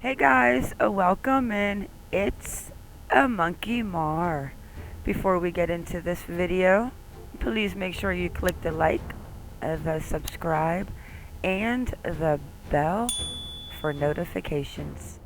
Hey guys, welcome in. It's a MonkieMar. Before we get into this video, please make sure you click the like, the subscribe, and the bell for notifications.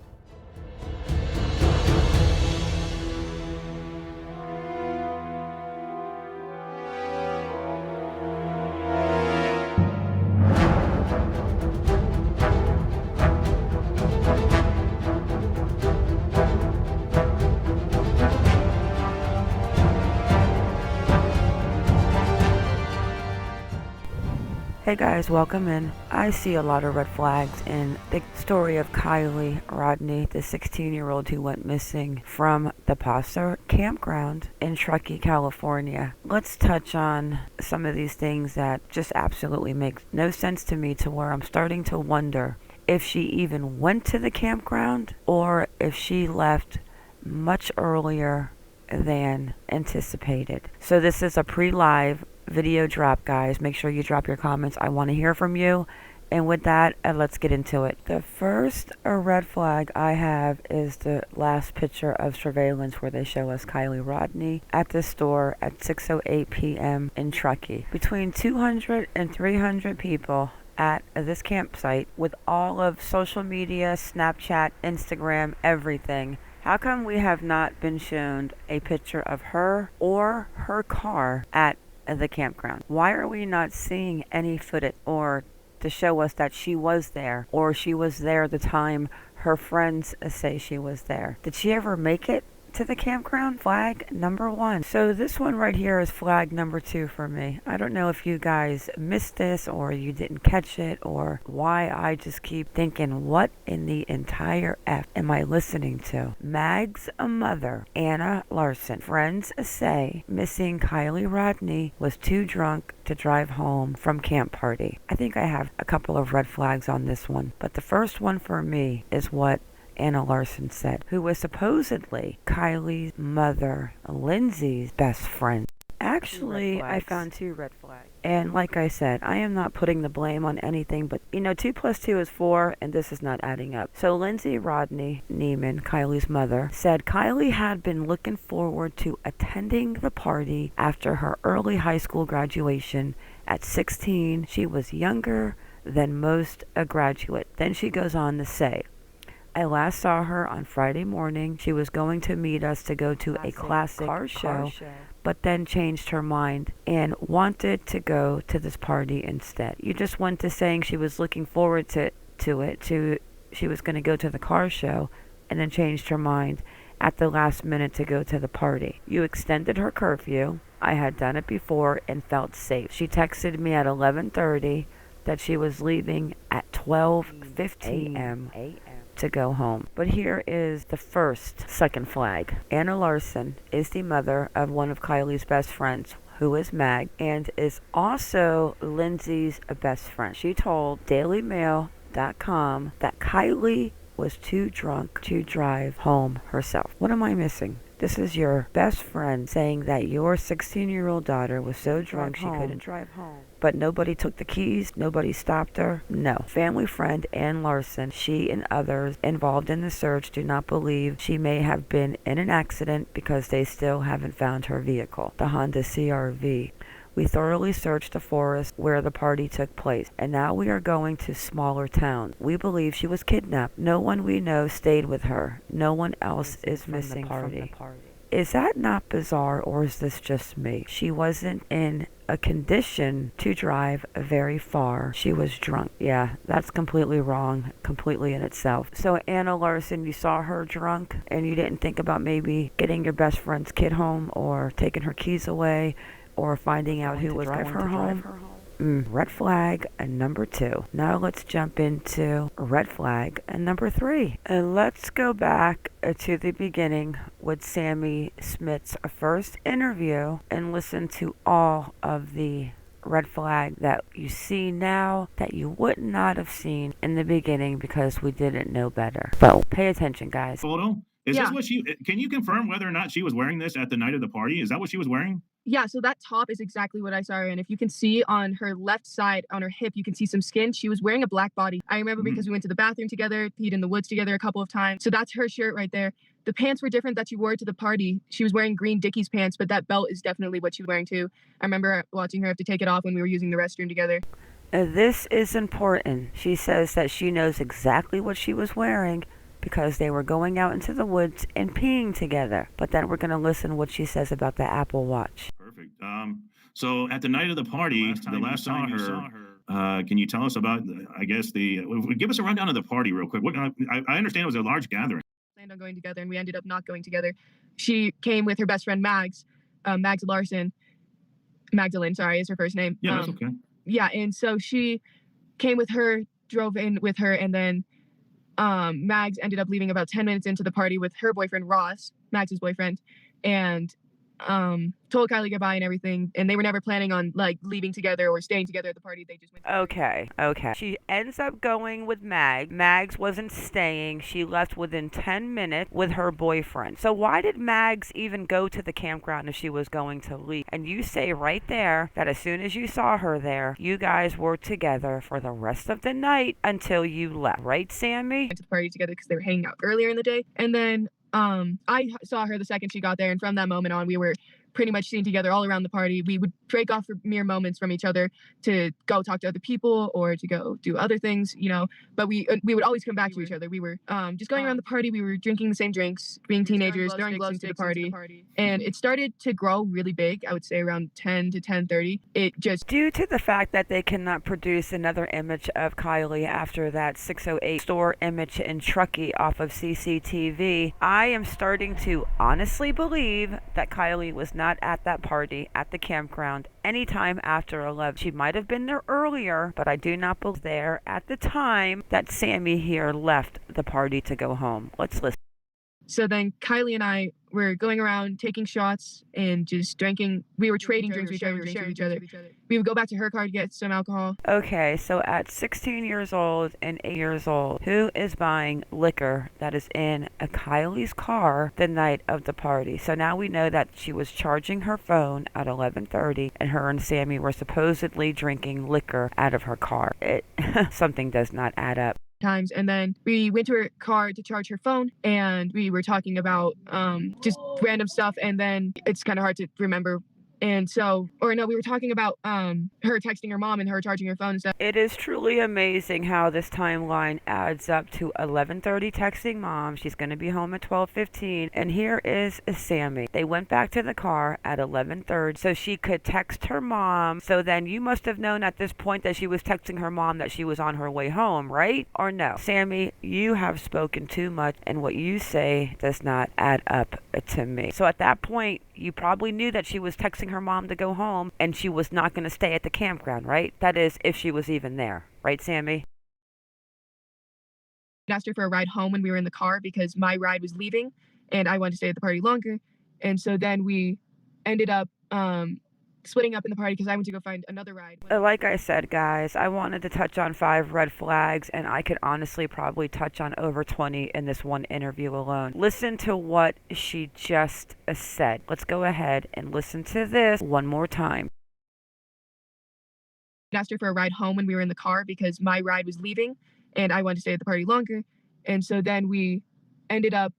Hey guys, welcome in. I see a lot of red flags in the story of Kiely Rodni, the 16-year-old who went missing from the Pt.3 Campground in Truckee, California. Let's touch on some of these things that just absolutely make no sense to me, to where I'm starting to wonder if she even went to the campground or if she left much earlier than anticipated. So this is a pre-live video drop, guys. Make sure you drop your comments. I want to hear from you. And with that, let's get into it. The first red flag I have is the last picture of surveillance where they show us Kiely Rodni at the store at 6:08 p.m. in Truckee. Between 200 and 300 people at this campsite, with all of social media, Snapchat, Instagram, everything. How come we have not been shown a picture of her or her car at the campground? Why are we not seeing any footage or to show us that she was there, or she was there the time her friends say she was there? Did she ever make it to the campground? Flag number 1. So this one right here is flag number 2 for me. I don't know if you guys missed this or you didn't catch it, or why I just keep thinking, what in the entire F am I listening to? Mag's mother, Anna Larson. Friends say missing Kiely Rodni was too drunk to drive home from camp party. I think I have a couple of red flags on this one, but the first one for me is what Anna Larson said, who was supposedly Kiely's mother, Lindsey's best friend. Actually, I found 2 red flags. And like I said, I am not putting the blame on anything, but 2 plus 2 is 4, and this is not adding up. So Lindsey Rodni-Nieman, Kiely's mother, said Kiely had been looking forward to attending the party after her early high school graduation. At 16, she was younger than most graduates. Then she goes on to say, I last saw her on Friday morning. She was going to meet us to go to a classic car show, but then changed her mind and wanted to go to this party instead. You just went to saying she was looking forward to she was going to go to the car show, and then changed her mind at the last minute to go to the party. You extended her curfew. I had done it before and felt safe. She texted me at 11:30 that she was leaving at 12:15 a.m. to go home. But here is the second flag. Anna Larson is the mother of one of Kiely's best friends, who is Mag, and is also Lindsey's best friend. She told dailymail.com that Kiely was too drunk to drive home herself. What am I missing? This is your best friend saying that your 16-year-old daughter was so drunk she couldn't drive home. But nobody took the keys, nobody stopped her. No. Family friend Ann Larson, she and others involved in the search do not believe she may have been in an accident because they still haven't found her vehicle, the Honda CR-V. We thoroughly searched the forest where the party took place, and now we are going to smaller towns. We believe she was kidnapped. No one we know stayed with her. No one else is missing from the party. Is that not bizarre, or is this just me? She wasn't in a condition to drive very far. She was drunk. Yeah, that's completely wrong, completely in itself. So Anna Larson, you saw her drunk, and you didn't think about maybe getting your best friend's kid home, or taking her keys away, or finding out who was driving her home. Red flag number 2. Now let's jump into red flag number 3. And let's go back to the beginning with Sammy Smith's first interview and listen to all of the red flag that you see now that you would not have seen in the beginning because we didn't know better. But pay attention, guys. Photo Is this Yeah. what she can you confirm whether or not she was wearing this at the night of the party? Is that what she was wearing? Yeah, so that top is exactly what I saw her in. If you can see on her left side, on her hip, you can see some skin. She was wearing a black body. I remember because Mhm. we went to the bathroom together, peed in the woods together a couple of times. So that's her shirt right there. The pants were different that she wore to the party. She was wearing green Dickies pants, but that belt is definitely what she was wearing too. I remember watching her have to take it off when we were using the restroom together. This is important. She says that she knows exactly what she was wearing because they were going out into the woods and peeing together. But then we're going to listen what she says about the Apple Watch. Perfect. So at the night of the party, the last time you saw her, can you tell us about, I guess, give us a rundown of the party real quick. I understand it was a large gathering. Planned on going together, and we ended up not going together. She came with her best friend Mags Larson. Magdalene, sorry, is her first name. Yeah, that's okay. Yeah, and so she came with her, drove in with her, and then Mags ended up leaving about 10 minutes into the party with her boyfriend Ross, Max's boyfriend, and told Kylie goodbye and everything. And they were never planning on like leaving together or staying together at the party. They just went. Okay. She ends up going with Mag. Mags wasn't staying. She left within 10 minutes with her boyfriend. So why did Mags even go to the campground if she was going to leave? And you say right there that as soon as you saw her there, you guys were together for the rest of the night until you left. Right, Sammy? Went to the party together because they were hanging out earlier in the day. And then I saw her the second she got there, and from that moment on, we were pretty much seen together all around the party. We would break off for mere moments from each other to go talk to other people or to go do other things, you know. But we would always come back to each other. We were just going around the party. We were drinking the same drinks, being teenagers, throwing gloves into the party, and it started to grow really big. I would say around 10 to 10:30. It just Due to the fact that they cannot produce another image of Kylie after that 608 store image in Truckee off of CCTV, I am starting to honestly believe that Kylie was not at that party at the campground anytime after 11. She might have been there earlier, but I do not believe there at the time that Sammy here left the party to go home. Let's listen. So then Kylie and I were going around taking shots and just drinking. We were trading drinks with each other, we were sharing each other. We would go back to her car to get some alcohol. Okay, so at 16 years old and 8 years old, who is buying liquor that is in a Kylie's car the night of the party? So now we know that she was charging her phone at 11:30 and her and Sammy were supposedly drinking liquor out of her car. Something does not add up. Times, and then we went to her car to charge her phone, and we were talking about just random stuff, and then it's kind of hard to remember. And so, or no, we were talking about her texting her mom and her charging her phone and stuff. It is truly amazing how this timeline adds up to 11:30 texting mom. She's going to be home at 12:15. And here is Sammy. They went back to the car at 11:30 so she could text her mom. So then you must have known at this point that she was texting her mom that she was on her way home, right? Or no? Sammy, you have spoken too much and what you say does not add up to me. So at that point, you probably knew that she was texting her mom to go home and she was not going to stay at the campground, right? That is, if she was even there. Right, Sammy? I asked her for a ride home when we were in the car because my ride was leaving and I wanted to stay at the party longer. And so then we ended up splitting up in the party because I went to go find another ride. Like I said, guys, I wanted to touch on 5 red flags, and I could honestly probably touch on over 20 in this one interview alone. Listen to what she just said. Let's go ahead and listen to this one more time. I asked her for a ride home when we were in the car because my ride was leaving and I wanted to stay at the party longer. And so then we ended up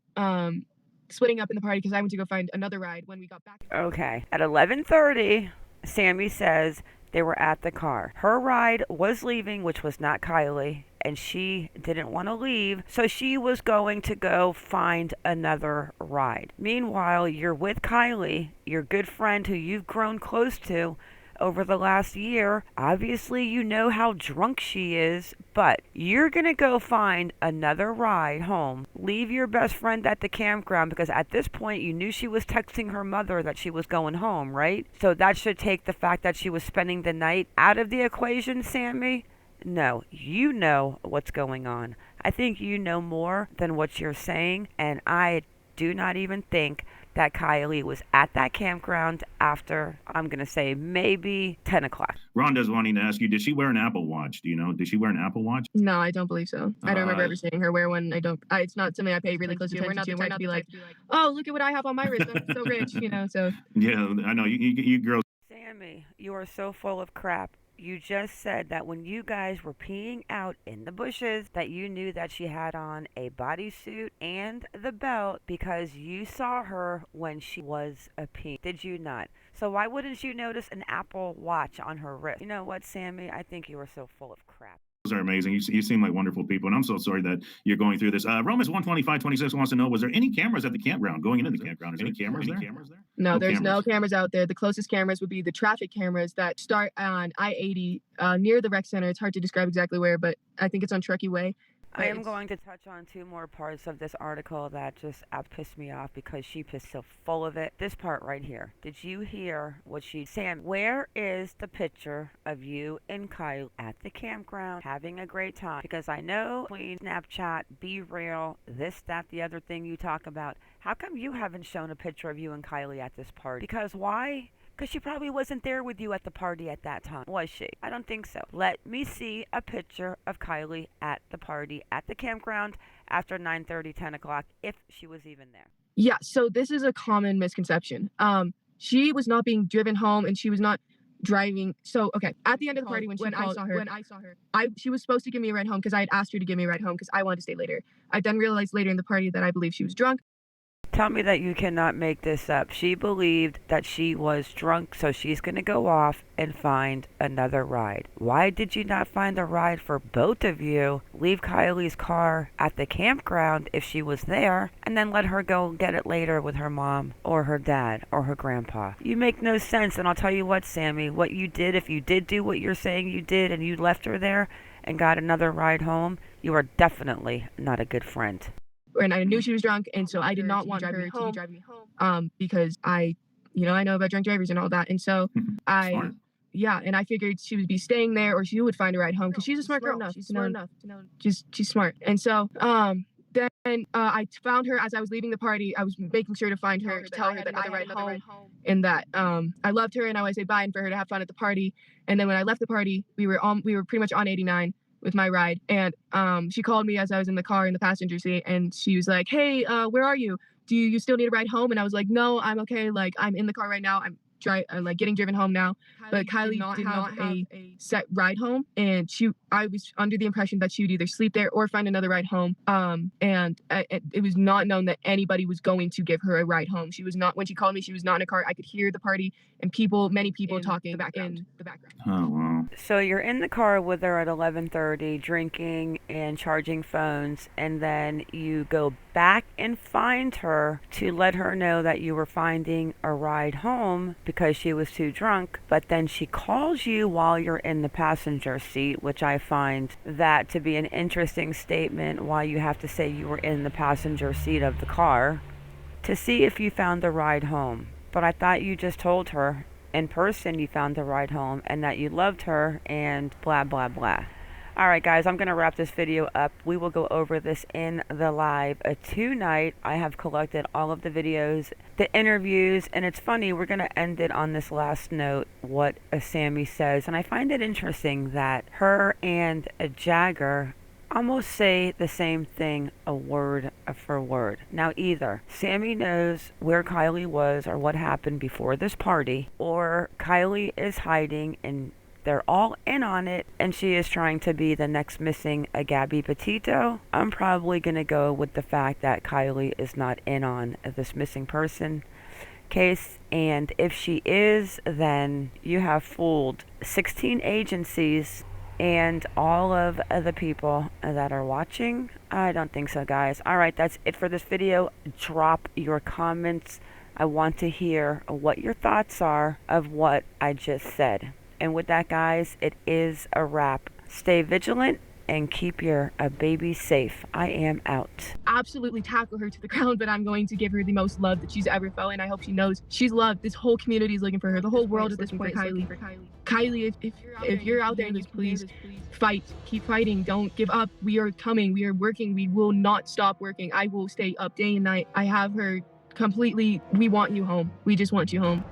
splitting up in the party because I went to go find another ride when we got back. Okay. At 11:30, Sammy says they were at the car. Her ride was leaving, which was not Kylie, and she didn't want to leave, so she was going to go find another ride. Meanwhile, you're with Kylie, your good friend who you've grown close to over the last year. Obviously, you know how drunk she is, but you're going to go find another ride home. Leave your best friend at the campground because at this point you knew she was texting her mother that she was going home, right? So that should take the fact that she was spending the night out of the equation, Sammy. No, you know what's going on. I think you know more than what you're saying, and I do not even think that Kiely was at that campground after, I'm going to say, maybe 10 o'clock. Rhonda's wanting to ask you, did she wear an Apple Watch? Do you know? Did she wear an Apple Watch? No, I don't believe so. I don't remember ever seeing her wear one. It's not something I pay really close attention to. We're not to be like, oh, look at what I have on my wrist. I'm so rich, so. Yeah, I know. You girls. Sammy, you are so full of crap. You just said that when you guys were peeing out in the bushes that you knew that she had on a bodysuit and the belt because you saw her when she was peeing. Did you not? So why wouldn't you notice an Apple Watch on her wrist? You know what, Sammy? I think you are so full of crap. Are amazing. You seem like wonderful people, and I'm so sorry that you're going through this. Romans 125:26 wants to know: was there any cameras at the campground going into the campground? Is there any cameras there? No, there's no cameras out there. The closest cameras would be the traffic cameras that start on I-80 near the rec center. It's hard to describe exactly where, but I think it's on Truckee Way. I am going to touch on two more parts of this article that just pissed me off because she pissed so full of it. This part right here. Did you hear what she said? Sam, where is the picture of you and Kyle at the campground having a great time? Because I know between Snapchat, Be Real, this, that, the other thing you talk about, how come you haven't shown a picture of you and Kylie at this party? Because why? Because she probably wasn't there with you at the party at that time, was she? I don't think so. Let me see a picture of Kylie at the party at the campground after 9:30, 10 o'clock, if she was even there. Yeah, so this is a common misconception. She was not being driven home and she was not driving. So, okay, at the end of the party when I saw her, she was supposed to give me a ride home because I had asked her to give me a ride home because I wanted to stay later. I then realized later in the party that I believe she was drunk. Tell me that you cannot make this up. She believed that she was drunk, so she's going to go off and find another ride. Why did you not find a ride for both of you? Leave Kylie's car at the campground if she was there, and then let her go get it later with her mom or her dad or her grandpa. You make no sense, and I'll tell you what, Sammy, what you did, if you did do what you're saying you did and you left her there and got another ride home, you are definitely not a good friend. And I knew she was drunk, and so I did not want her to be driving me home because I know about drunk drivers and all that, and so I figured she would be staying there or she would find a ride home because she's a smart girl enough. She's smart enough to know. She's smart, and so then I found her as I was leaving the party. I was making sure to find her to tell her that I had a ride home and that I loved her and I would say bye and for her to have fun at the party. And then when I left the party, we were pretty much on 89. With my ride, and she called me as I was in the car in the passenger seat, and she was like, hey, where are you? Do you still need a ride home? And I was like, no, I'm okay, like I'm in the car right now, I'm getting driven home now. But Kylie did not have a set ride home, and I was under the impression that she would either sleep there or find another ride home. And it was not known that anybody was going to give her a ride home. She was not, when she called me, she was not in a car. I could hear the party and many people talking in the background. Oh, wow. So you're in the car with her at 11:30, drinking and charging phones, and then you go back and find her to let her know that you were finding a ride home because she was too drunk. But then she calls you while you're in the passenger seat, which I find that to be an interesting statement, why you have to say you were in the passenger seat of the car, to see if you found a ride home. But I thought you just told her in person you found a ride home and that you loved her and blah, blah, blah. All right, guys, I'm going to wrap this video up. We will go over this in the live tonight. I have collected all of the videos, the interviews, and it's funny, we're going to end it on this last note, what Sammy says. And I find it interesting that her and Jagger almost say the same thing, a word for word. Now, either Sammy knows where Kylie was or what happened before this party, or Kylie is hiding and they're all in on it, and she is trying to be the next missing Gabby Petito. I'm probably going to go with the fact that Kylie is not in on this missing person case, and if she is, then you have fooled 16 agencies and all of the people that are watching. I don't think so, guys. All right, that's it for this video. Drop your comments. I want to hear what your thoughts are of what I just said. And with that, guys, it is a wrap. Stay vigilant and keep your baby safe. I am out. Absolutely tackle her to the ground, but I'm going to give her the most love that she's ever felt, and I hope she knows she's loved. This whole community is looking for her. The whole world at this point is looking for Kylie. Kylie, if you're out there, please fight. Keep fighting. Don't give up. We are coming. We are working. We will not stop working. I will stay up day and night. I have her completely, we want you home. We just want you home.